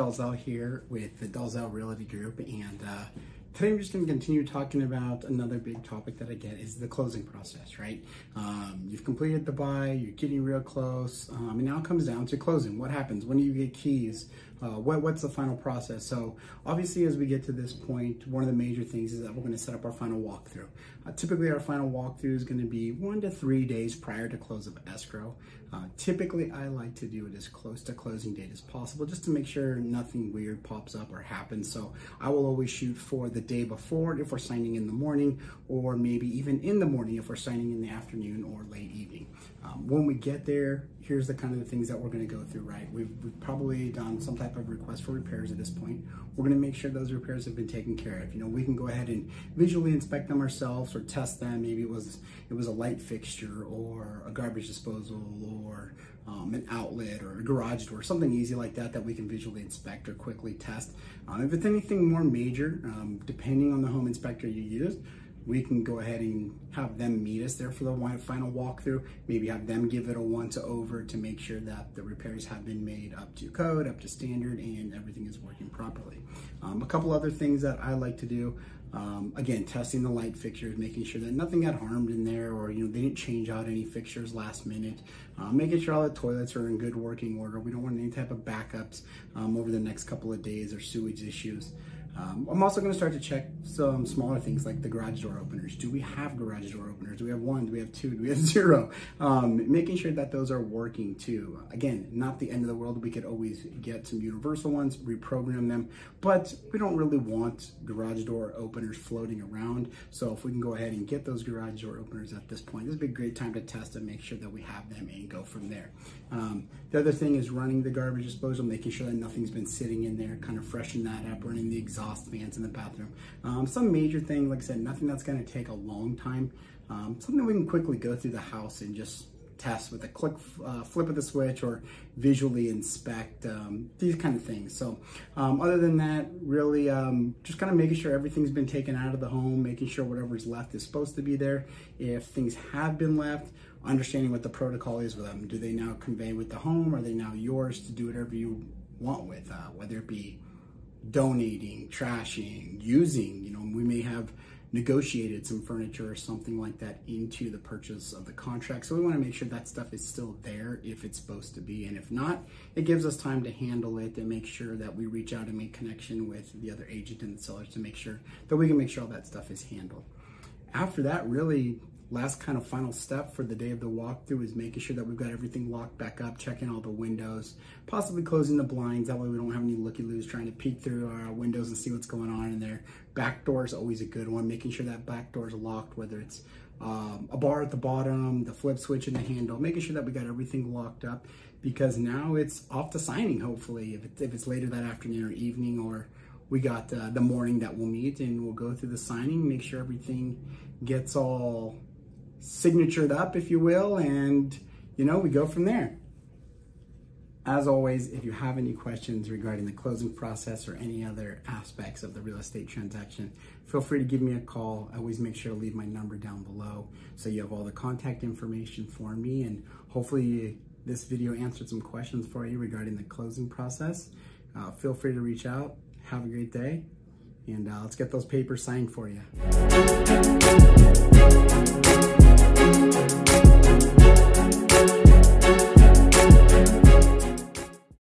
Dalzell here with the Dalzell Realty Group, and today I'm just going to continue talking about another big topic that I get is the closing process, right? You've completed the buy, you're getting real close, and now it comes down to closing. What happens? When do you get keys? What's the final process? So obviously, as we get to this point, one of the major things is that we're going to set up our final walkthrough. Typically, our final walkthrough is going to be 1 to 3 days prior to close of escrow. Typically, I like to do it as close to closing date as possible, just to make sure nothing weird pops up or happens. So I will always shoot for the day before if we're signing in the morning, or maybe even in the morning if we're signing in the afternoon or late evening. When we get there, here's the kind of the things that we're going to go through, right? We've probably done some type of request for repairs at this point. We're going to make sure those repairs have been taken care of. You know, we can go ahead and visually inspect them ourselves or test them. Maybe it was a light fixture or a garbage disposal or an outlet or a garage door, something easy like that that we can visually inspect or quickly test. If it's anything more major, depending on the home inspector you use, we can go ahead and have them meet us there for the final walkthrough. Maybe have them give it a once-over to make sure that the repairs have been made up to code, up to standard, and everything is working properly. A couple other things that I like to do, again, testing the light fixtures, making sure that nothing got harmed in there, or they didn't change out any fixtures last minute. Making sure all the toilets are in good working order. We don't want any type of backups over the next couple of days or sewage issues. I'm also going to start to check some smaller things like the garage door openers. Do we have garage door openers? Do we have 1? Do we have 2? Do we have 0? Making sure that those are working too. Again, not the end of the world. We could always get some universal ones, reprogram them, but we don't really want garage door openers floating around. So if we can go ahead and get those garage door openers at this point, this would be a great time to test and make sure that we have them and go from there. The other thing is running the garbage disposal, making sure that nothing's been sitting in there, kind of freshen that up, running the exhaust fans in the bathroom. Some major thing, like I said, nothing that's going to take a long time. Something we can quickly go through the house and just test with a flip of the switch, or visually inspect, these kind of things. So other than that, really just kind of making sure everything's been taken out of the home, making sure whatever's left is supposed to be there. If things have been left, understanding what the protocol is with them. Do they now convey with the home? Are they now yours to do whatever you want with, whether it be donating, trashing, using? We may have negotiated some furniture or something like that into the purchase of the contract. So we want to make sure that stuff is still there if it's supposed to be. And if not, it gives us time to handle it and make sure that we reach out and make connection with the other agent and the sellers to make sure that we can make sure all that stuff is handled. After that, really, last kind of final step for the day of the walkthrough is making sure that we've got everything locked back up, checking all the windows, possibly closing the blinds. That way we don't have any looky-loos trying to peek through our windows and see what's going on in there. Back door is always a good one, making sure that back door is locked, whether it's a bar at the bottom, the flip switch in the handle, making sure that we got everything locked up, because now it's off to signing, hopefully, if it's later that afternoon or evening, or we got the morning that we'll meet and we'll go through the signing, make sure everything gets all signatured up, if you will, and we go from there. As always, if you have any questions regarding the closing process or any other aspects of the real estate transaction, feel free to give me a call. I always make sure to leave my number down below so you have all the contact information for me, and hopefully this video answered some questions for you regarding the closing process. Feel free to reach out. Have a great day, and let's get those papers signed for you.